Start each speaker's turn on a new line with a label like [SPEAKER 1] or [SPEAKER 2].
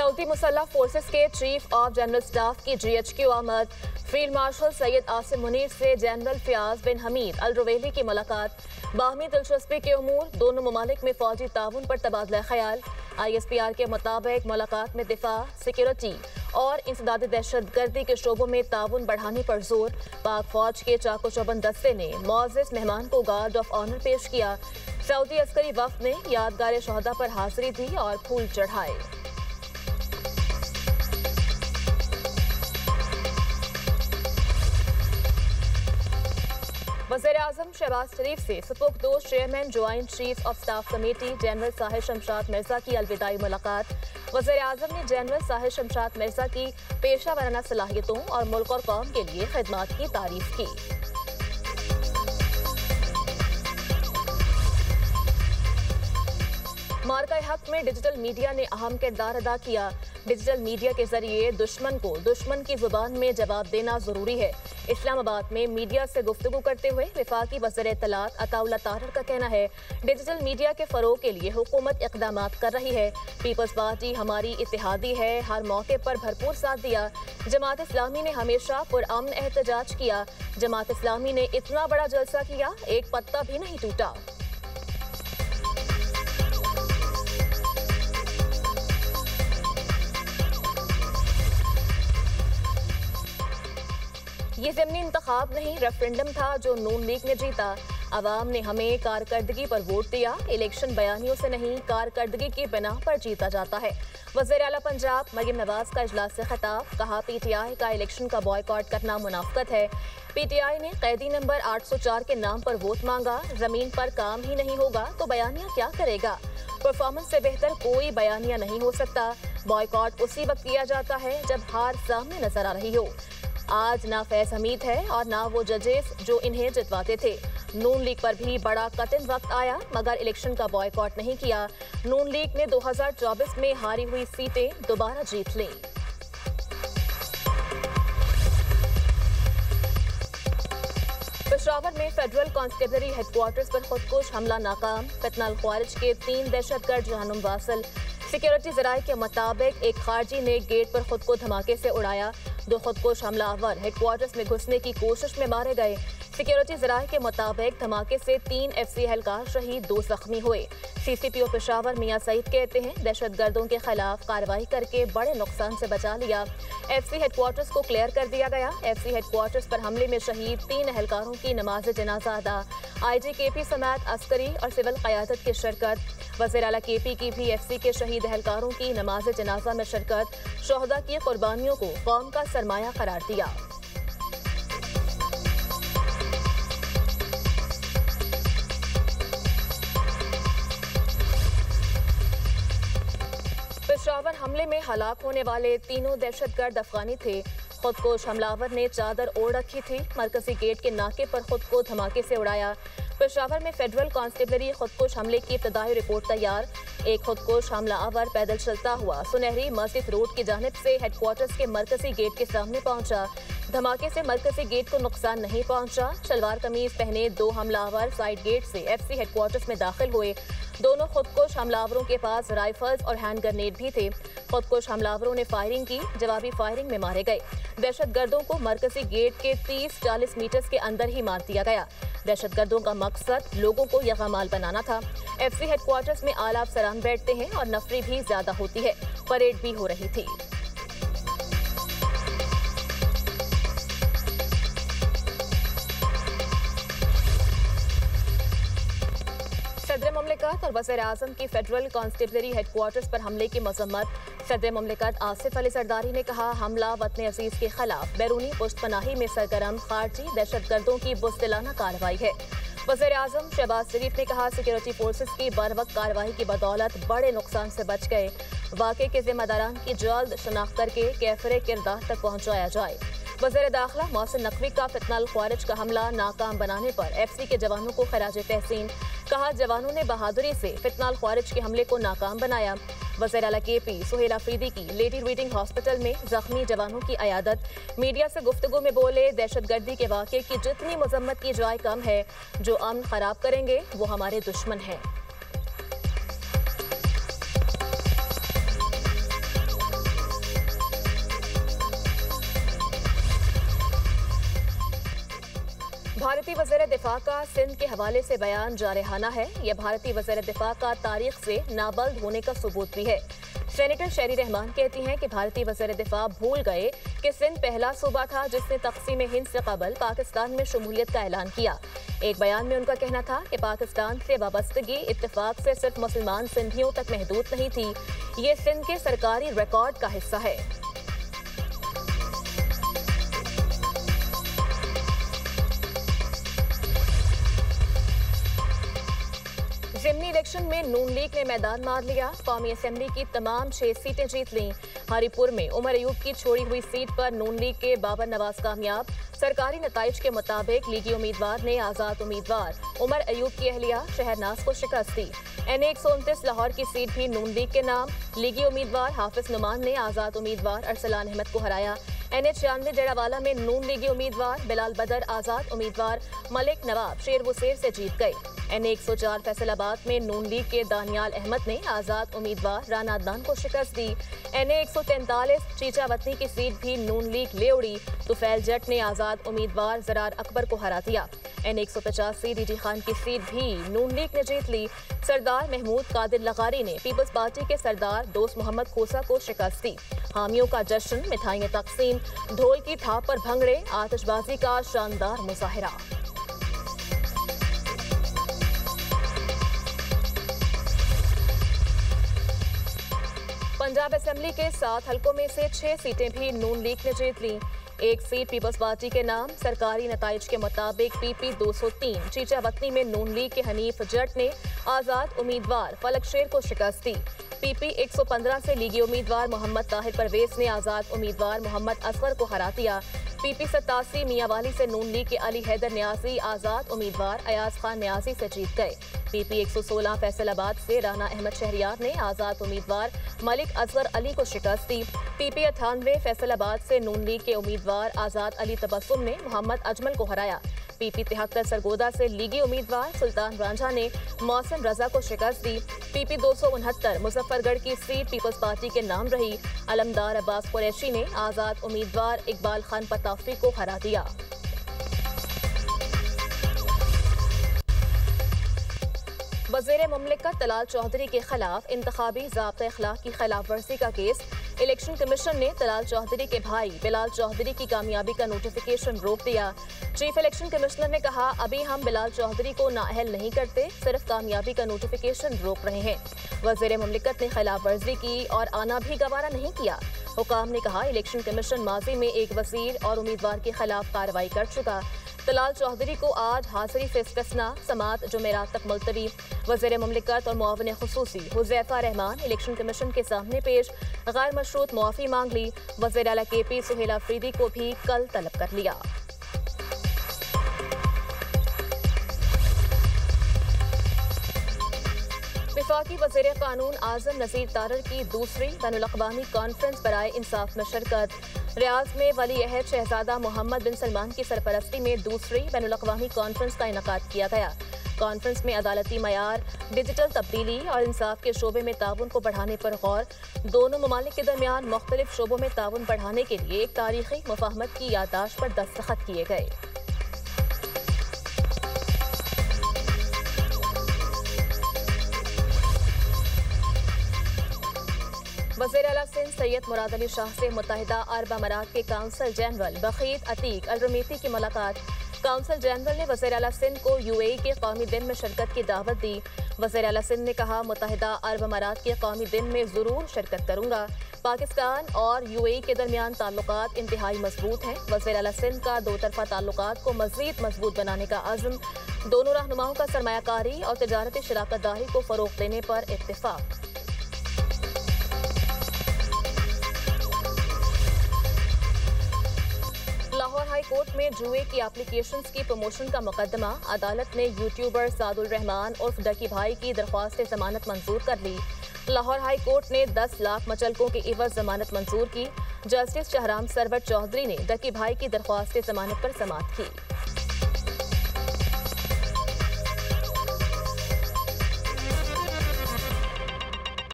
[SPEAKER 1] Saudi मुसल्लह forces के chief of general staff की GHQ आमद, फील्ड मार्शल सैयद आसिम मुनीर से जनरल फयाज बिन हमीद अल रुवैली की मुलाकात, बाहमी दिलचस्पी के उमूर, दोनों ममालिक में फौजी ताउन पर तबादला ख्याल। ISPR के मुताबिक मुलाकात में दिफा, सिक्योरिटी और इंसदादी दहशतगर्दी के शोबों में ताउन बढ़ाने पर जोर। पाक फौज के चाको चौबंद दस्ते ने मुअज़्ज़ज़ मेहमान को गार्ड ऑफ ऑनर पेश किया। सऊदी अस्करी वफ्द ने यादगार शहदा पर हाजिरी दी और फूल चढ़ाए। वज़ीर-ए-आज़म शहबाज शरीफ से सुपुर्द chairman joint chief of staff committee general Sahir Shamshad Mirza की अलविदाई मुलाकात। वज़ीर-ए-आज़म ने जनरल साहिर शमशाद मिर्जा की पेशा वाराना सलाहियतों और मुल्क और कौम के लिए खिदमात की तारीफ की। मार्का हक में डिजिटल मीडिया ने अहम किरदार अदा किया। डिजिटल मीडिया के जरिए दुश्मन को दुश्मन की जुबान में जवाब देना जरूरी है। इस्लामाबाद में मीडिया से गुफ्तगू करते हुए वफाकी वज़ीर इत्तलात अताउल्लाह तारर का कहना है, डिजिटल मीडिया के फरोग के लिए हुकूमत इक़दामात कर रही है। पीपल्स पार्टी हमारी इत्तेहादी है, हर मौके पर भरपूर साथ दिया। जमात इस्लामी ने हमेशा पुरअमन एहतजाज किया। जमात इस्लामी ने इतना बड़ा जलसा किया, एक पत्ता भी नहीं टूटा। ये ज़मीनी इंतखाब नहीं, रेफरेंडम था जो नून लीग ने जीता। अवाम ने हमें कारकर्दगी पर वोट दिया। इलेक्शन बयानियों से नहीं, कारकर्दगी की बिना पर जीता जाता है। वज़ीर आला पंजाब मरियम नवाज का इजलास से खिताब, कहा PTI का इलेक्शन का बॉयकॉट करना मुनाफकत है। PTI ने कैदी नंबर 804 के नाम पर वोट मांगा। जमीन पर काम ही नहीं होगा तो बयानिया क्या करेगा। परफॉर्मेंस से बेहतर कोई बयानिया नहीं हो सकता। बॉयकॉट उसी वक्त किया जाता है जब हार सामने नजर आ रही हो। आज ना फैज हमीद है और ना वो जजेस जो इन्हें जितवाते थे। नून लीग पर भी बड़ा कठिन वक्त आया मगर इलेक्शन का बॉयकॉट नहीं किया। नून लीग ने 2024 में हारी हुई सीटें दोबारा जीत लीं। पेशावर में फेडरल कांस्टेबलरी हेडक्वार्टर्स पर खुदकुश हमला नाकाम। फितना ख्वारिज के 3 दहशतगर्द जहन्नुम वासिल। सिक्योरिटी ज़राए के मुताबिक एक खारजी ने गेट पर खुद को धमाके से उड़ाया। 2 खुदकुश हमलावर हेडक्वार्टर्स में घुसने की कोशिश में मारे गए। सिक्योरिटी ज़राए के मुताबिक धमाके से 3 FC एहलकार शहीद, 2 जख्मी हुए। CCPO पेशावर मियां सईद कहते हैं, दहशतगर्दों के खिलाफ कार्रवाई करके बड़े नुकसान से बचा लिया। FC हेडक्वार्टर्स को क्लियर कर दिया गया। FC हेडक्वार्टर्स पर हमले में शहीद 3 एहलकारों की नमाज जनाजा अदा। IG KP समेत अस्करी और सिविल क़यादत की शिरकत। वज़ीर आला KP की भी FC के शहीद एहलकारों की नमाज जनाजा में शिरकत। शोहदा की कुर्बानियों को कौम का सरमाया करार दिया। पेशावर हमले में हलाक होने वाले 3 दहशतगर्द अफगानी थे। खुदकुश हमलावर ने चादर ओढ़ रखी थी। मरकजी गेट के नाके पर खुद को धमाके से उड़ाया। पेशावर में फेडरल कांस्टेबलरी खुदकुश हमले की इब्तदाई रिपोर्ट तैयार। एक खुदकुश हमलावर पैदल चलता हुआ सुनहरी मस्जिद रोड की जानिब से हेडक्वार्टर्स के मरकजी गेट के सामने पहुंचा। धमाके से मरकजी गेट को नुकसान नहीं पहुंचा। शलवार कमीज पहने 2 हमलावर साइड गेट से FC हेडक्वार्टर्स में दाखिल हुए। दोनों खुदकुश हमलावरों के पास राइफल्स और हैंड ग्रेनेड भी थे। खुदकुश हमलावरों ने फायरिंग की, जवाबी फायरिंग में मारे गए। दहशतगर्दों को मरकजी गेट के 30-40 मीटर के अंदर ही मार दिया गया। दहशतगर्दों का मकसद लोगों को यगमाल बनाना था। FC हेडक्वार्टर्स में आला अफसरान बैठते हैं और नफरी भी ज्यादा होती है। परेड भी हो रही थी। सदर मुमलिकत और वज़ीर आज़म की फेडरल कांस्टेबलरी हेडक्वार्टर्स पर हमले की मजम्मत। सदर मुमलिकत आसिफ अली जरदारी ने कहा, हमला वतन अजीज के खिलाफ बैरूनी पुश्तपनाही में सरगर्म खारजी दहशतगर्दों की बुज़दिलाना कार्रवाई है। वज़ीर आज़म शहबाज शरीफ ने कहा, सिक्योरिटी फोर्सेस की बरवक्त कार्रवाई की बदौलत बड़े नुकसान से बच गए। वाक़े के जिम्मेदारान की जल्द शनाख्त करके कैफरे किरदार तक पहुँचाया जाए। वज़ीर दाखिला मोहसिन नकवी का फितना ख्वारिज का हमला नाकाम बनाने पर FC के जवानों को खराज तहसीन। कहा, जवानों ने बहादुरी से फितना ख्वारिज के हमले को नाकाम बनाया। वज़ीर आला KP सुहेल अफरीदी की लेडी रीडिंग हॉस्पिटल में जख्मी जवानों की अयादत। मीडिया से गुफ्तगू में बोले, दहशतगर्दी के वाक़े की जितनी मजम्मत की जाए कम है। जो अमन खराब करेंगे वो हमारे दुश्मन हैं। भारतीय वज़ीर दिफा का सिंध के हवाले से बयान जारहाना है। यह भारतीय वज़ीर दिफा का तारीख से नाबल्द होने का सबूत भी है। सेनेटर शेरी रहमान कहती हैं कि भारतीय वज़ीर दिफा भूल गए कि सिंध पहला सूबा था जिसने तक़सीम हिंद से कबल पाकिस्तान में शमूलियत का ऐलान किया। एक बयान में उनका कहना था कि पाकिस्तान से वाबस्तगी इत्तेफाक से सिर्फ मुसलमान सिंधियों तक महदूद नहीं थी, ये सिंध के सरकारी रिकॉर्ड का हिस्सा है। ज़िमनी इलेक्शन में नून लीग ने मैदान मार लिया। कौमी असेंबली की तमाम 6 सीटें जीत लीं। हरीपुर में उमर अयूब की छोड़ी हुई सीट पर नून लीग के बाबर नवाज कामयाब। सरकारी नताइज के मुताबिक लीगी उम्मीदवार ने आज़ाद उम्मीदवार उमर अयूब की अहलिया शहरनाज को शिकस्त दी। NA 129 लाहौर की सीट भी नून लीग के नाम। लीगी उम्मीदवार हाफिज नुमान ने आज़ाद उम्मीदवार अरसलान अहमद को हराया। NA 96 डेरावाला में नून लीगी उम्मीदवार बिलाल बदर आज़ाद उम्मीदवार मलिक नवाब शेरवुसेर से जीत गए। NA 104 फैसलाबाद में नून लीग के दानियाल अहमद ने आज़ाद उम्मीदवार राना अदनान को शिकस्त दी। NA 143 चीचावतनी की सीट भी नून लीग ले उड़ी। तुफैल जट ने आज़ाद उम्मीदवार जरार अकबर को हरा दिया। NA 185 डीडी खान की सीट भी नून लीग ने जीत ली। सरदार महमूद कादिर लगारी ने पीपल्स पार्टी के सरदार दोस्त मोहम्मद खोसा को शिकस्त दी। हामियों का जश्न, मिठाइयाँ तकसीम, ढोल की थाप पर भंगड़े, आतिशबाजी का शानदार मुजाहिरा। पंजाब असेंबली के 7 हलकों में से 6 सीटें भी नून लीग ने जीत ली। एक सीट पीपल्स पार्टी के नाम। सरकारी नताइज के मुताबिक PP 203 चीचावतनी में नून लीग के हनीफ जट ने आज़ाद उम्मीदवार फलक शेर को शिकस्त दी। PP 115 से लीगी उम्मीदवार मोहम्मद ताहिर परवेज ने आज़ाद उम्मीदवार मोहम्मद असगर को हरा दिया। PP 87 मियांवाली से नून लीग के अली हैदर न्याजी आज़ाद उम्मीदवार अयाज खान न्याजी से जीत गए। PP 116 फैसलाबाद से राना अहमद शहरियार ने आज़ाद उम्मीदवार मलिक असगर अली को शिकस्त दी। PP 98 फैसलाबाद से नून लीग के उम्मीदवार आज़ाद अली तबस्सुम ने मोहम्मद अजमल को हराया। PP 73 सरगोदा से लीगी उम्मीदवार सुल्तान रांझा ने मौसम रजा को शिकस्त दी। PP 269 मुजफ्फरगढ़ की सीट पीपल्स पार्टी के नाम रही। अलमदार अब्बास कुरैशी ने आज़ाद उम्मीदवार इकबाल खान पताफी को हरा दिया। वज़ीर मुमलिकत तलाल चौधरी के खिलाफ इंतखाबी ज़ाब्ता अखलाक की खिलाफ वर्जी का केस। इलेक्शन कमीशन ने तलाल चौधरी के भाई बिलाल चौधरी की कामयाबी का नोटिफिकेशन रोक दिया। चीफ इलेक्शन कमिश्नर ने कहा, अभी हम बिलाल चौधरी को नाअहल नहीं करते, सिर्फ कामयाबी का नोटिफिकेशन रोक रहे हैं। वज़ीर मुमलिकत ने खिलाफ वर्जी की और आना भी गवारा नहीं किया। हुकाम ने कहा, इलेक्शन कमीशन माजी में एक वज़ीर और उम्मीदवार के खिलाफ कार्रवाई कर चुका। तलाल चौधरी को आज हाजिरी से इस्तिस्ना, समात जुमेरात तक मुलतवी। वज़ीर मुमलिकत और मुआविन खुसूसी हुज़ैफा रहमान इलेक्शन कमीशन के सामने पेश, गैर मशरूत मुआफ़ी मांग ली। वज़ीर आला KP सुहेल अफरीदी को भी कल तलब कर लिया। वफाकी वज़ीर कानून आज़म नज़ीर तारर की दूसरी बैनुल-अक़वामी कॉन्फ्रेंस बराए इंसाफ में शिरकत। रियाज में वली अहद शहजादा मोहम्मद बिन सलमान की सरपरस्ती में दूसरी बैनुल-अक़वामी कॉन्फ्रेंस का इनेकाद किया गया। कॉन्फ्रेंस में अदालती मयार, डिजिटल तब्दीली और इंसाफ के शोबे में ताउन को बढ़ाने पर गौर। दोनों ममालिक के दरमियान मुख्तलिफ शोबों में ताउन बढ़ाने के लिए एक तारीखी मुफाहमत की याददाश्त पर दस्तखत किए गए। वज़ीर आला सिंध सैयद मुराद अली शाह से मुत्तहिदा अरब अमारात के काउंसल जनरल बखीत अतीक अल-रमीती की मुलाकात। काउंसल जनरल ने वज़ीर आला सिंध को UAE के कौमी दिन में शिरकत की दावत दी। वज़ीर आला सिंध ने कहा, मुत्तहिदा अरब अमारात के कौमी दिन में ज़रूर शिरकत करूँगा। पाकिस्तान और UAE के दरमियान ताल्लुकात इंतहाई मजबूत हैं। वज़ीर आला सिंध का दो तरफा ताल्लुकात को मज़ीद मजबूत बनाने का अज़्म। दोनों रहनुमाओं का सरमायाकारी और तजारती शराकतदारी को फ़रोग़ देने पर इत्तिफ़ाक़। लाहौर हाई कोर्ट में जुए की एप्लीकेशंस की प्रमोशन का मुकदमा। अदालत ने यूट्यूबर सादुल रहमान उर्फ डकी भाई की दरख्वास्त जमानत मंजूर कर ली। लाहौर हाई कोर्ट ने 10 लाख मचलकों के एवज जमानत मंजूर की। जस्टिस शहराम सरवर चौधरी ने डकी भाई की दरख्वास्त जमानत पर समाअत की।